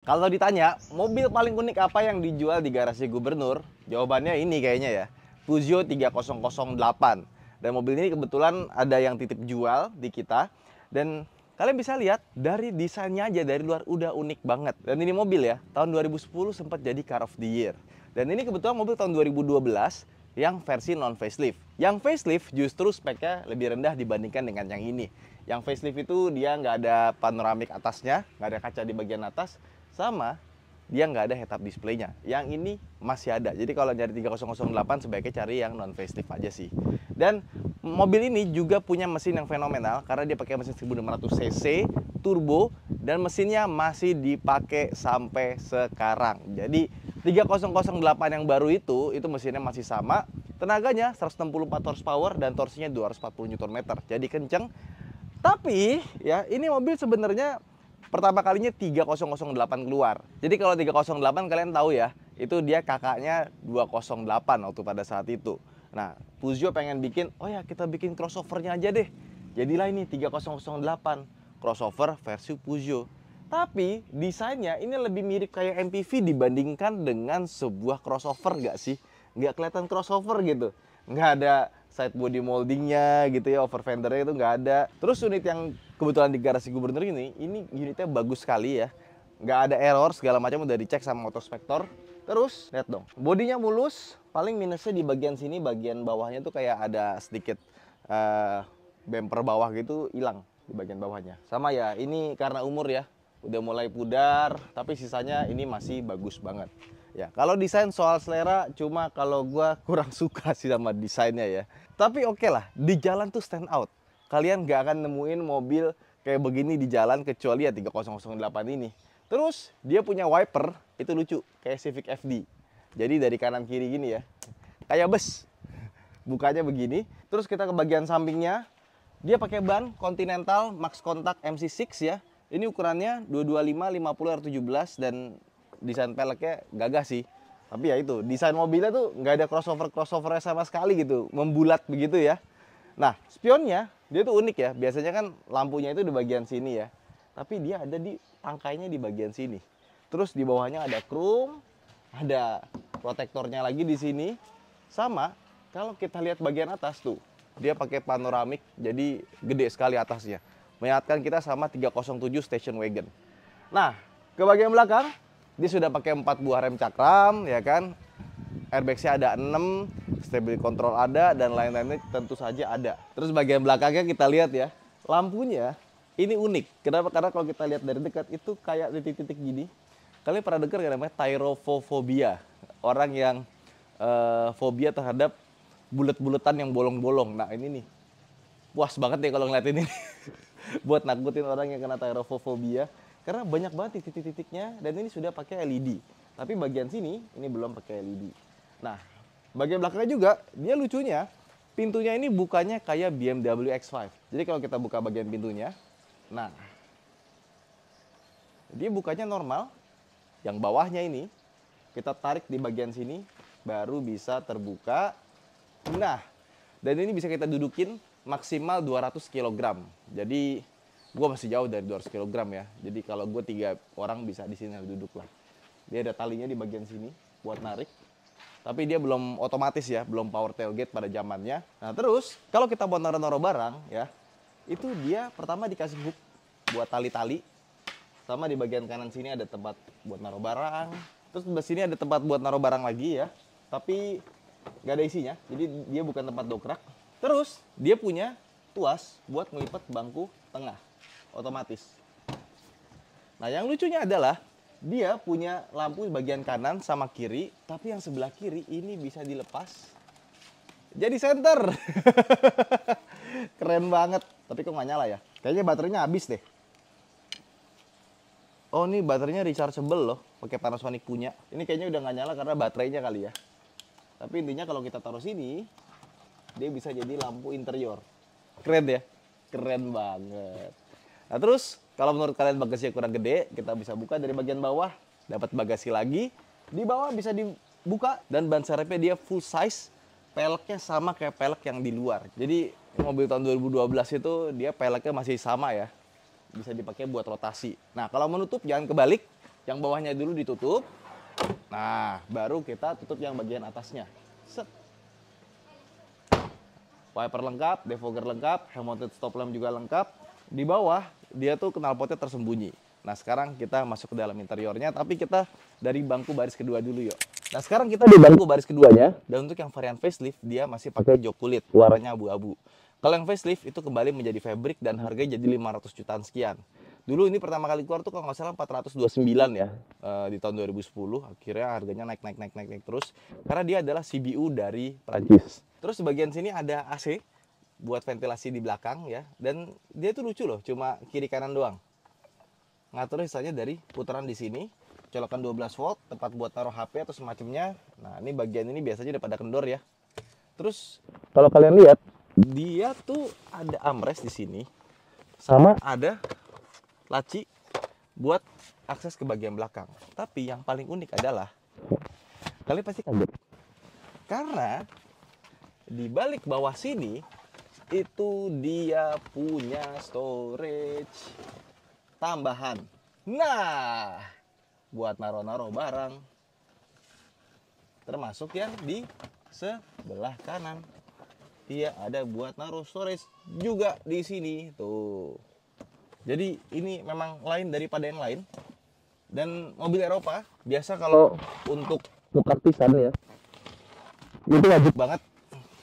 Kalau ditanya, mobil paling unik apa yang dijual di garasi gubernur? Jawabannya ini kayaknya ya, Peugeot 3008. Dan mobil ini kebetulan ada yang titip jual di kita. Dan kalian bisa lihat dari desainnya aja dari luar udah unik banget. Dan ini mobil ya, tahun 2010 sempat jadi Car of the Year. Dan ini kebetulan mobil tahun 2012 yang versi non facelift. Yang facelift justru speknya lebih rendah dibandingkan dengan yang ini. Yang facelift itu dia nggak ada panoramik atasnya, nggak ada kaca di bagian atas, sama dia nggak ada head up display-nya. Yang ini masih ada. Jadi kalau nyari 3008 sebaiknya cari yang non facelift aja sih. Dan mobil ini juga punya mesin yang fenomenal karena dia pakai mesin 1600 cc turbo dan mesinnya masih dipakai sampai sekarang. Jadi 3008 yang baru itu mesinnya masih sama. Tenaganya 164 horsepower dan torsinya 240 Nm. Jadi kenceng. Tapi ya ini mobil sebenarnya pertama kalinya 3008 keluar. Jadi kalau 308 kalian tahu ya, itu dia kakaknya 208 waktu pada saat itu. Nah, Peugeot pengen bikin, oh ya kita bikin crossovernya aja deh. Jadilah ini 3008 crossover versi Peugeot. Tapi desainnya ini lebih mirip kayak MPV dibandingkan dengan sebuah crossover nggak sih? Nggak kelihatan crossover gitu. Nggak ada side body moldingnya gitu ya, over fendernya itu nggak ada. Terus unit yang kebetulan di garasi gubernur ini unitnya bagus sekali ya. Nggak ada error, segala macam udah dicek sama autospektor. Terus, lihat dong, bodinya mulus, paling minusnya di bagian sini, bagian bawahnya tuh kayak ada sedikit bumper bawah gitu, hilang di bagian bawahnya. Sama ya, ini karena umur ya, udah mulai pudar, tapi sisanya ini masih bagus banget. Ya, kalau desain soal selera, cuma kalau gua kurang suka sih sama desainnya ya. Tapi oke lah, di jalan tuh stand out. Kalian gak akan nemuin mobil kayak begini di jalan kecuali ya 3008 ini. Terus dia punya wiper, itu lucu, kayak Civic FD. Jadi dari kanan kiri gini ya, kayak bus. Bukanya begini. Terus kita ke bagian sampingnya, dia pakai ban Continental Max Contact MC6 ya. Ini ukurannya 225 50 R17 dan desain peleknya gagah sih. Tapi ya itu, desain mobilnya tuh nggak ada crossovernya sama sekali gitu, membulat begitu ya. Nah, spionnya dia tuh unik ya. Biasanya kan lampunya itu di bagian sini ya. Tapi dia ada di tangkainya di bagian sini. Terus di bawahnya ada chrome, ada protektornya lagi di sini. Sama kalau kita lihat bagian atas tuh, dia pakai panoramik, jadi gede sekali atasnya. Mengingatkan kita sama 307 station wagon. Nah, ke bagian belakang, dia sudah pakai 4 buah rem cakram, ya kan. Airbag-nya ada 6, stability control ada, dan lain-lainnya tentu saja ada. Terus bagian belakangnya kita lihat ya, lampunya ini unik. Kenapa? Karena kalau kita lihat dari dekat itu kayak titik-titik gini. Kalian pernah dengar nggak namanya tyrophobia? Orang yang fobia terhadap bulet-buletan yang bolong-bolong. Nah ini nih, puas banget deh kalau ngeliat ini. Buat nakutin orang yang kena tyrophobia. Karena banyak banget titik-titiknya dan ini sudah pakai LED. Tapi bagian sini ini belum pakai LED. Nah, bagian belakangnya juga dia lucunya pintunya ini bukannya kayak BMW X5. Jadi kalau kita buka bagian pintunya, nah dia bukanya normal. Yang bawahnya ini kita tarik di bagian sini baru bisa terbuka. Nah, dan ini bisa kita dudukin maksimal 200 kg. Jadi gue masih jauh dari 200 kg ya. Jadi kalau gue 3 orang bisa di sini duduk lah. Dia ada talinya di bagian sini buat narik. Tapi dia belum otomatis ya, belum power tailgate pada zamannya. Nah terus kalau kita mau naruh-naruh barang ya, itu dia pertama dikasih hook buat tali-tali. Sama di bagian kanan sini ada tempat buat naruh barang. Terus di sini ada tempat buat naruh barang lagi ya. Tapi nggak ada isinya, jadi dia bukan tempat dongkrak. Terus dia punya tuas buat ngelipat bangku tengah otomatis. Nah yang lucunya adalah dia punya lampu di bagian kanan sama kiri, tapi yang sebelah kiri ini bisa dilepas jadi senter. Keren banget. Tapi kok nggak nyala ya? Kayaknya baterainya habis deh. Oh ini baterainya rechargeable loh, pakai Panasonic punya. Ini kayaknya udah nggak nyala karena baterainya kali ya. Tapi intinya kalau kita taruh sini, dia bisa jadi lampu interior. Keren ya? Keren banget. Nah terus, kalau menurut kalian bagasinya kurang gede, kita bisa buka dari bagian bawah, dapat bagasi lagi. Di bawah bisa dibuka, dan ban serepnya dia full size. Peleknya sama kayak pelek yang di luar. Jadi mobil tahun 2012 itu dia peleknya masih sama ya. Bisa dipakai buat rotasi. Nah kalau menutup jangan kebalik, Yang bawahnya dulu ditutup. Nah, baru kita tutup yang bagian atasnya. Set. Wiper lengkap, defogger lengkap, hand mounted stop lamp juga lengkap. Di bawah dia tuh knalpotnya tersembunyi. Nah, sekarang kita masuk ke dalam interiornya, tapi kita dari bangku baris kedua dulu yuk. Nah, sekarang kita di bangku baris keduanya, dan untuk yang varian facelift dia masih pakai jok kulit, warnanya abu-abu. Kalau yang facelift itu kembali menjadi fabric dan harganya jadi 500 jutaan sekian. Dulu ini pertama kali keluar tuh kalau nggak salah 429 ya, di tahun 2010. Akhirnya harganya naik terus karena dia adalah CBU dari Prancis. Terus di bagian sini ada AC buat ventilasi di belakang ya, dan dia tuh lucu loh, cuma kiri kanan doang. Ngatur sisanya dari putaran di sini, colokan 12 volt, tempat buat taruh HP atau semacamnya. Nah, ini bagian ini biasanya udah pada kendor ya. Terus kalau kalian lihat, dia tuh ada armrest di sini, sama ada laci buat akses ke bagian belakang. Tapi yang paling unik adalah, kalian pasti kaget, karena di balik bawah sini itu dia punya storage tambahan. Nah, buat naro-naro barang, termasuk yang di sebelah kanan. Dia ada buat naruh storage juga di sini tuh. Jadi ini memang lain daripada yang lain. Dan mobil Eropa biasa kalau untuk muka pisan ya, itu wajib banget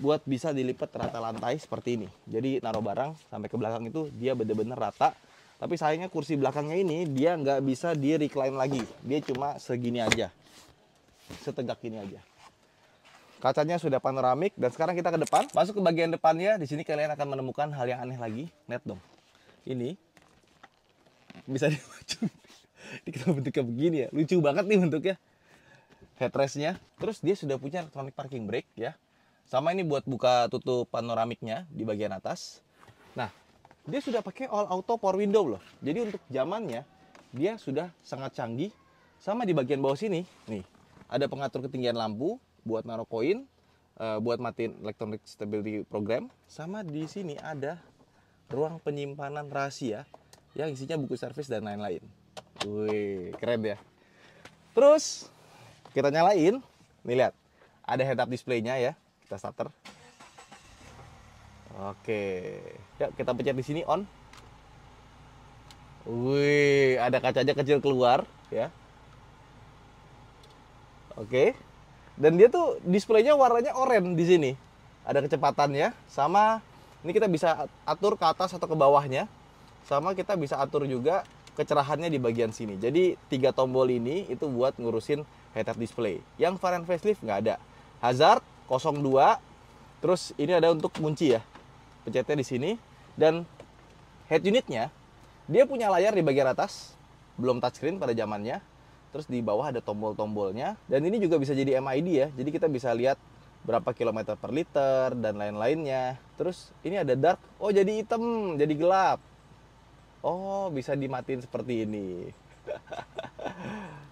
buat bisa dilipat rata lantai seperti ini. Jadi naruh barang sampai ke belakang itu dia bener-bener rata. Tapi sayangnya kursi belakangnya ini dia nggak bisa di recline lagi. Dia cuma segini aja, setegak ini aja. Kacanya sudah panoramik dan sekarang kita ke depan. Masuk ke bagian depannya. Di sini kalian akan menemukan hal yang aneh lagi. Lihat dong. Ini bisa dimaju. Ini kenapa bentuknya begini ya? Lucu banget nih bentuknya. Headrestnya. Terus dia sudah punya electronic parking brake ya. Sama ini buat buka tutup panoramiknya di bagian atas. Nah, dia sudah pakai all auto power window loh. Jadi untuk zamannya dia sudah sangat canggih. Sama di bagian bawah sini, nih ada pengatur ketinggian lampu buat naruh koin, buat matiin electronic stability program. Sama di sini ada ruang penyimpanan rahasia yang isinya buku servis dan lain-lain. Wih, keren ya. Terus kita nyalain, nih lihat, ada head up display-nya ya. Kita starter. Oke, ya kita pencet di sini on. Wih, ada kacanya kecil keluar ya. Oke, dan dia tuh displaynya warnanya oranye di sini. Ada kecepatannya, sama ini kita bisa atur ke atas atau ke bawahnya. Sama kita bisa atur juga kecerahannya di bagian sini. Jadi 3 tombol ini itu buat ngurusin head-up display. Yang varian facelift nggak ada. Hazard 02. Terus ini ada untuk kunci ya. Pencetnya di sini. Dan head unitnya dia punya layar di bagian atas, belum touchscreen pada zamannya. Terus di bawah ada tombol-tombolnya. Dan ini juga bisa jadi MID ya. Jadi kita bisa lihat berapa kilometer per liter dan lain-lainnya. Terus ini ada dark. Oh, jadi hitam, jadi gelap. Oh, bisa dimatiin seperti ini.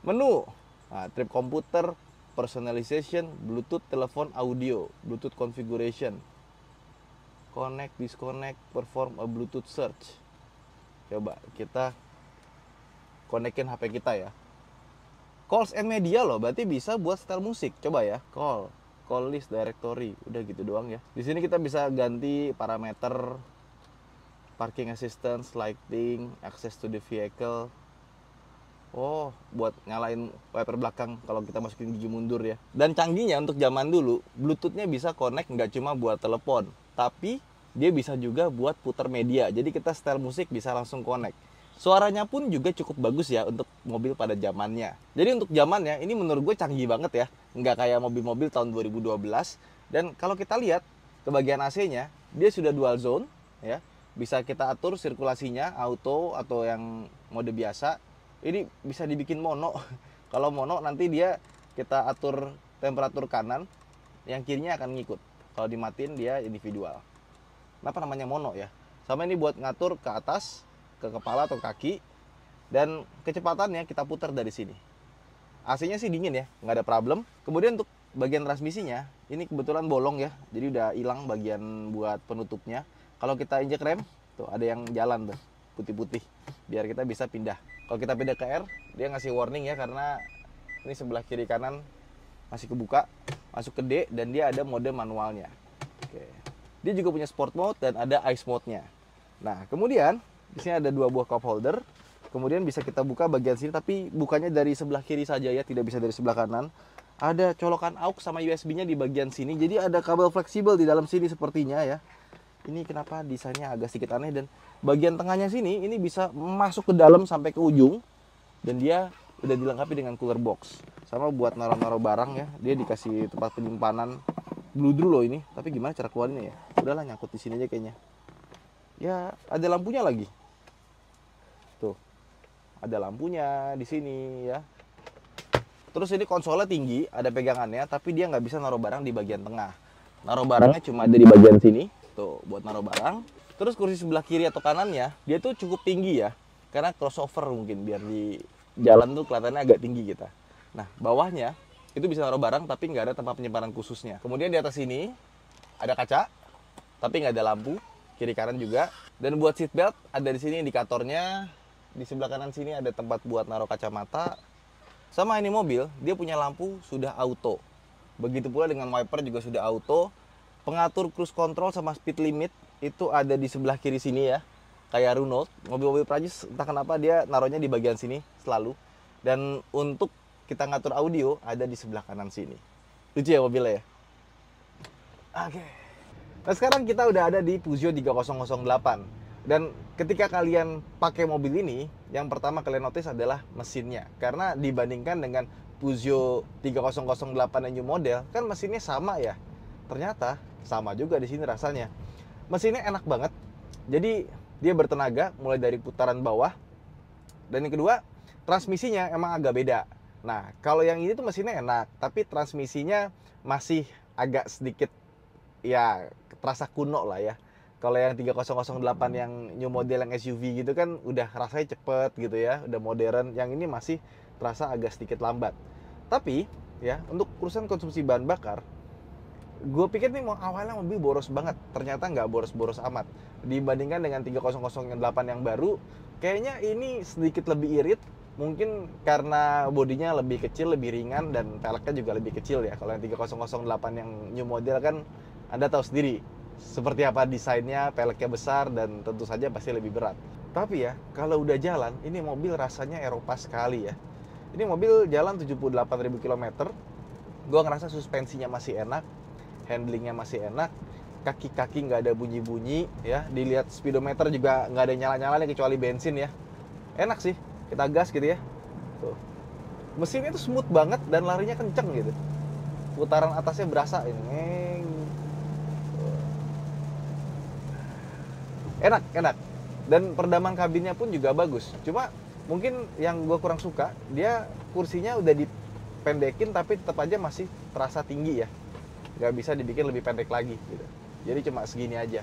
Menu. Nah, trip komputer, personalization, Bluetooth, telepon, audio, Bluetooth configuration, connect, disconnect, perform a Bluetooth search. Coba kita konekin HP kita ya. Calls and media loh, berarti bisa buat setel musik. Coba ya, call list, directory, udah gitu doang ya. Di sini kita bisa ganti parameter parking assistance, lighting, access to the vehicle. Oh, buat nyalain wiper belakang kalau kita masukin gigi mundur ya. Dan canggihnya untuk zaman dulu, Bluetooth-nya bisa connect nggak cuma buat telepon, tapi dia bisa juga buat putar media. Jadi kita setel musik bisa langsung connect. Suaranya pun juga cukup bagus ya untuk mobil pada zamannya. Jadi untuk zamannya ini menurut gue canggih banget ya. Nggak kayak mobil-mobil tahun 2012. Dan kalau kita lihat ke bagian AC-nya, dia sudah dual zone ya. Bisa kita atur sirkulasinya auto atau yang mode biasa. Ini bisa dibikin mono. Kalau mono nanti dia kita atur temperatur kanan, yang kirinya akan ngikut. Kalau dimatiin dia individual. Kenapa namanya mono ya? Sama ini buat ngatur ke atas, ke kepala atau kaki, dan kecepatannya kita putar dari sini. AC-nya sih dingin ya, nggak ada problem. Kemudian untuk bagian transmisinya, ini kebetulan bolong ya, jadi udah hilang bagian buat penutupnya. Kalau kita injek rem, tuh ada yang jalan tuh. putih-putih biar kita bisa pindah. Kalau kita pindah ke R, dia ngasih warning ya, karena ini sebelah kiri kanan masih kebuka, masuk ke D, dan dia ada mode manualnya. Oke. Dia juga punya sport mode dan ada ice mode-nya. Nah, kemudian di sini ada 2 buah cup holder. Kemudian bisa kita buka bagian sini, tapi bukanya dari sebelah kiri saja ya, tidak bisa dari sebelah kanan. Ada colokan aux sama USB-nya di bagian sini. Jadi ada kabel fleksibel di dalam sini sepertinya ya. Ini kenapa desainnya agak sedikit aneh, dan bagian tengahnya sini ini bisa masuk ke dalam sampai ke ujung, dan dia udah dilengkapi dengan cooler box. Sama buat naruh-naruh barang ya. Dia dikasih tempat penyimpanan bludru loh ini. Tapi gimana cara keluarinnya ya? Udahlah, nyangkut di sini aja kayaknya. Ya, ada lampunya lagi. Tuh. Ada lampunya di sini ya. Terus ini konsolnya tinggi, ada pegangannya, tapi dia nggak bisa naruh barang di bagian tengah. Naruh barangnya cuma ada di bagian sini, tuh buat naruh barang. Terus kursi sebelah kiri atau kanannya, dia tuh cukup tinggi ya, karena crossover mungkin biar di jalan tuh kelihatannya agak tinggi kita. Nah, bawahnya itu bisa naruh barang, tapi nggak ada tempat penyimpanan khususnya. Kemudian di atas sini ada kaca, tapi nggak ada lampu, kiri kanan juga. Dan buat seat belt ada di sini indikatornya. Di sebelah kanan sini ada tempat buat naruh kacamata. Sama ini mobil, dia punya lampu sudah auto. Begitu pula dengan wiper juga sudah auto. Pengatur cruise control sama speed limit itu ada di sebelah kiri sini ya. Kayak Renault, mobil-mobil Prancis entah kenapa dia naruhnya di bagian sini selalu. Dan untuk kita ngatur audio ada di sebelah kanan sini. Lucu ya mobilnya ya? Oke. Nah, sekarang kita udah ada di Peugeot 3008. Dan ketika kalian pakai mobil ini, yang pertama kalian notice adalah mesinnya. Karena dibandingkan dengan Peugeot 3008 yang new model, kan mesinnya sama ya. Ternyata sama juga di sini rasanya. Mesinnya enak banget. Jadi dia bertenaga mulai dari putaran bawah. Dan yang kedua, transmisinya emang agak beda. Nah, kalau yang ini tuh mesinnya enak, tapi transmisinya masih agak sedikit ya terasa kuno lah ya. Kalau yang 3008 yang new model yang SUV gitu kan udah rasanya cepet gitu ya, udah modern. Yang ini masih terasa agak sedikit lambat. Tapi ya untuk urusan konsumsi bahan bakar, gue pikir nih mau awalnya mobil boros banget. Ternyata nggak boros-boros amat. Dibandingkan dengan 3008 yang baru, kayaknya ini sedikit lebih irit. Mungkin karena bodinya lebih kecil, lebih ringan, dan peleknya juga lebih kecil ya. Kalau yang 3008 yang new model kan Anda tahu sendiri seperti apa desainnya, peleknya besar, dan tentu saja pasti lebih berat. Tapi ya, kalau udah jalan, ini mobil rasanya Eropa sekali ya. Ini mobil jalan 78.000 km. Gue ngerasa suspensinya masih enak, handlingnya masih enak, kaki-kaki nggak ada bunyi-bunyi ya. Dilihat speedometer juga nggak ada nyala-nyala kecuali bensin ya. Enak sih, kita gas gitu ya. Tuh. Mesinnya tuh smooth banget dan larinya kenceng gitu. Putaran atasnya berasa ini. Enak. Dan peredaman kabinnya pun juga bagus. Cuma mungkin yang gue kurang suka, dia kursinya udah dipendekin tapi tetap aja masih terasa tinggi ya. Gak bisa dibikin lebih pendek lagi gitu. Jadi cuma segini aja.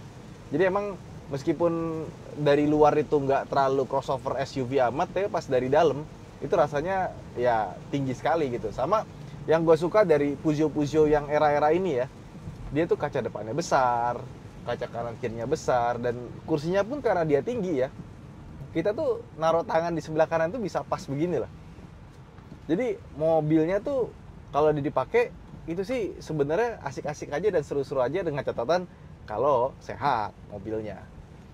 Jadi emang meskipun dari luar itu nggak terlalu crossover SUV amat, tapi pas dari dalam itu rasanya ya tinggi sekali gitu. Sama yang gue suka dari Peugeot yang era-era ini ya, dia tuh kaca depannya besar, kaca kanan kirinya besar, dan kursinya pun karena dia tinggi ya, kita tuh naruh tangan di sebelah kanan tuh bisa pas begini lah. Jadi mobilnya tuh kalau dipakai itu sih sebenarnya asik-asik aja dan seru-seru aja, dengan catatan kalau sehat mobilnya.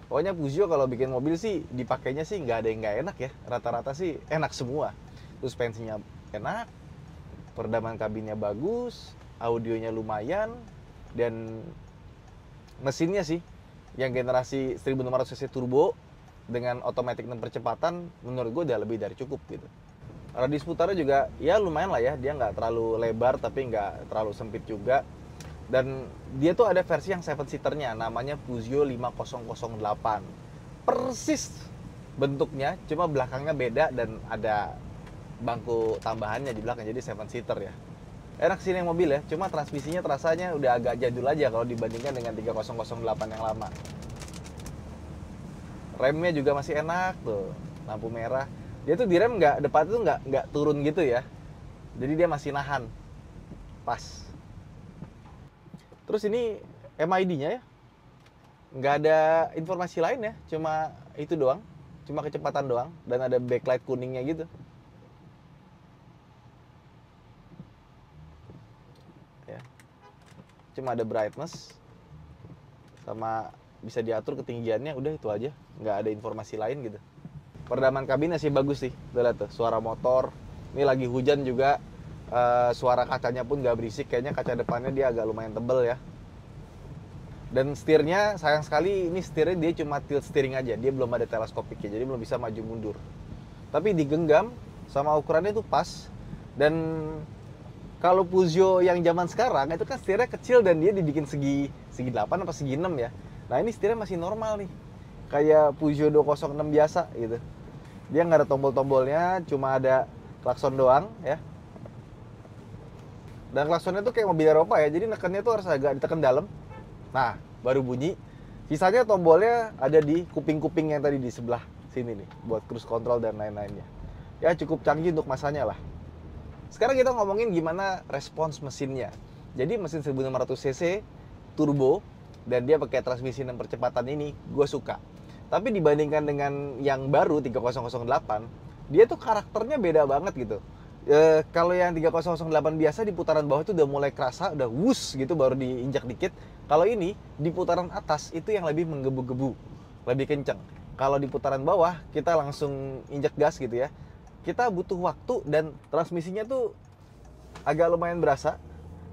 Pokoknya Peugeot kalau bikin mobil sih dipakainya sih nggak ada yang nggak enak ya, rata-rata sih enak semua. Suspensinya enak, peredaman kabinnya bagus, audionya lumayan, dan mesinnya sih yang generasi 1600 cc turbo dengan automatic 6 percepatan menurut gue udah lebih dari cukup gitu. Radius putarnya juga ya lumayan lah ya, dia nggak terlalu lebar tapi nggak terlalu sempit juga. Dan dia tuh ada versi yang 7-seaternya, namanya Peugeot 5008. Persis bentuknya, cuma belakangnya beda dan ada bangku tambahannya di belakang, jadi 7-seater ya. Enak sih yang mobil ya, cuma transmisinya terasanya udah agak jadul aja kalau dibandingkan dengan 3008 yang lama. Remnya juga masih enak tuh, lampu merah. Dia tuh di rem depan tuh nggak turun gitu ya, jadi dia masih nahan, pas. Terus ini MID-nya ya, nggak ada informasi lain ya, cuma itu doang. cuma kecepatan doang dan ada backlight kuningnya gitu. Ya. Cuma ada brightness sama bisa diatur ketinggiannya, udah itu aja, nggak ada informasi lain gitu. Peredaman kabinnya sih bagus sih, udah lihat tuh, suara motor. Ini lagi hujan juga, suara kacanya pun nggak berisik, kayaknya kaca depannya dia agak lumayan tebel ya. Dan setirnya sayang sekali, ini setirnya dia cuma tilt steering aja, dia belum ada teleskopik ya, jadi belum bisa maju mundur. Tapi digenggam sama ukurannya itu pas. Dan kalau Peugeot yang zaman sekarang itu kan setirnya kecil dan dia dibikin segi 8 apa segi 6 ya. Nah ini setirnya masih normal nih, kayak Peugeot 206 biasa gitu. Dia nggak ada tombol-tombolnya, cuma ada klakson doang ya. Dan klaksonnya tuh kayak mobil Eropa ya, jadi nekennya tuh harus agak ditekan dalam. Nah, baru bunyi. Sisanya tombolnya ada di kuping-kuping yang tadi di sebelah sini nih, buat cruise control dan lain-lainnya. Ya cukup canggih untuk masanya lah. Sekarang kita ngomongin gimana respons mesinnya. Jadi mesin 1600 cc turbo dan dia pakai transmisi 6 percepatan ini, gue suka. Tapi dibandingkan dengan yang baru 3008, dia tuh karakternya beda banget gitu. Kalau yang 3008 biasa di putaran bawah itu udah mulai kerasa, udah wus gitu baru diinjak dikit. Kalau ini di putaran atas itu yang lebih menggebu-gebu, lebih kenceng. Kalau di putaran bawah kita langsung injak gas gitu ya. Kita butuh waktu dan transmisinya tuh agak lumayan berasa.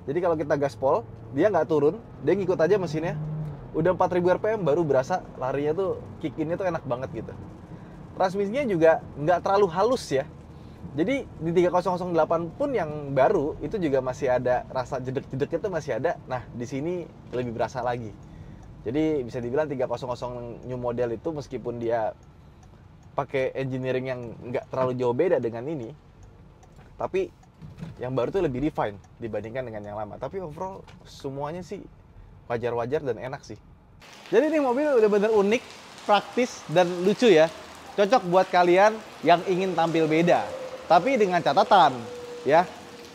Jadi kalau kita gaspol, dia nggak turun, dia ngikut aja mesinnya. Udah 4000 rpm baru berasa larinya tuh, kick in-nya tuh enak banget gitu. Transmisinya juga nggak terlalu halus ya. Jadi di 3008 pun yang baru itu juga masih ada rasa jedek-jedeknya tuh masih ada. Nah di sini lebih berasa lagi. Jadi bisa dibilang 300 new model itu meskipun dia pakai engineering yang nggak terlalu jauh beda dengan ini, tapi yang baru tuh lebih refine dibandingkan dengan yang lama. Tapi overall semuanya sih wajar-wajar dan enak sih. Jadi ini mobil udah bener unik, praktis, dan lucu ya. Cocok buat kalian yang ingin tampil beda. Tapi dengan catatan ya,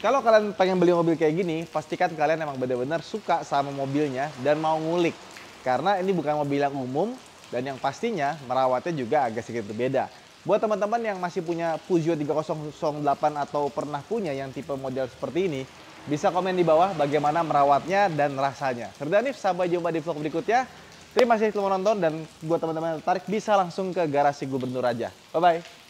kalau kalian pengen beli mobil kayak gini, pastikan kalian emang bener-bener suka sama mobilnya dan mau ngulik. Karena ini bukan mobil yang umum dan yang pastinya merawatnya juga agak sedikit berbeda. Buat teman-teman yang masih punya Peugeot 3008 atau pernah punya yang tipe model seperti ini, bisa komen di bawah bagaimana merawatnya dan rasanya. Serda Hanif, sampai jumpa di vlog berikutnya. Terima kasih telah menonton dan buat teman-teman yang tertarik bisa langsung ke garasi Gubernur aja. Bye-bye.